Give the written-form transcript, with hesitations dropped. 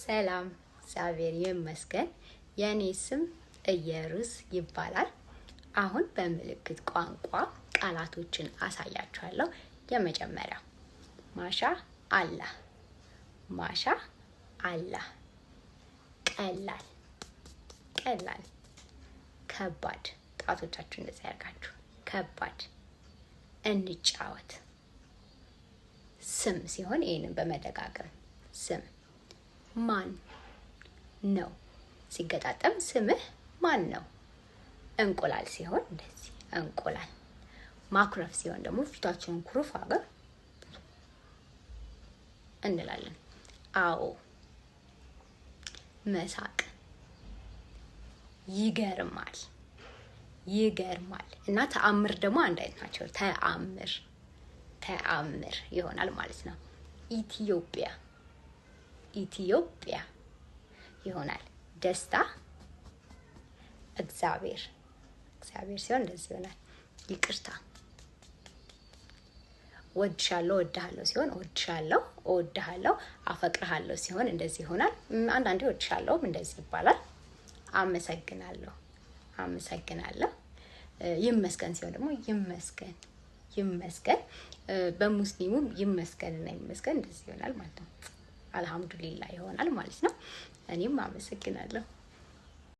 ሰላም እግዚአብሔር ይመስገን። የኔ ስም ኢየሩስ ይባላል። አሁን በምልክት ቋንቋ ቃላቶችን አሳያችኋለሁ። የመጀመሪያው ማሻ አላህ፣ ማሻ አላህ። ቀላል፣ ቀላል። ከባድ፣ ጣቶቻችሁን እንደዚህ ያርጋችሁ። ከባድ። እንጫወት። ስም ሲሆን ይሄንን በመደጋገም ስም። ማን ነው ሲገጣጠም ስምህ ማን ነው? እንቁላል ሲሆን እንደዚህ እንቁላል። ማኩረፍ ሲሆን ደግሞ ፊታችንን ኩርፍ አገር እንላለን። አዎ። መሳቅ። ይገርማል፣ ይገርማል። እና ተአምር ደግሞ አንድ አይነት ናቸው። ተአምር፣ ተአምር ይሆናል ማለት ነው። ኢትዮጵያ፣ ኢትዮጵያ ይሆናል። ደስታ። እግዚአብሔር፣ እግዚአብሔር ሲሆን እንደዚህ ይሆናል። ይቅርታ። ወድሻለሁ፣ ወድሃለሁ ሲሆን ወድሻለሁ፣ እወድሃለሁ፣ አፈቅርሃለሁ ሲሆን እንደዚህ ይሆናል። አንዳንዴ ወድሻለሁ እንደዚህ ይባላል። አመሰግናለሁ፣ አመሰግናለሁ። ይመስገን ሲሆን ደግሞ ይመስገን፣ ይመስገን። በሙስሊሙም ይመስገንና ይመስገን እንደዚህ ይሆናል ማለት ነው። አልহামዱሊላህ ይሆናል ማለት ነው። እኔም አመሰግናለሁ።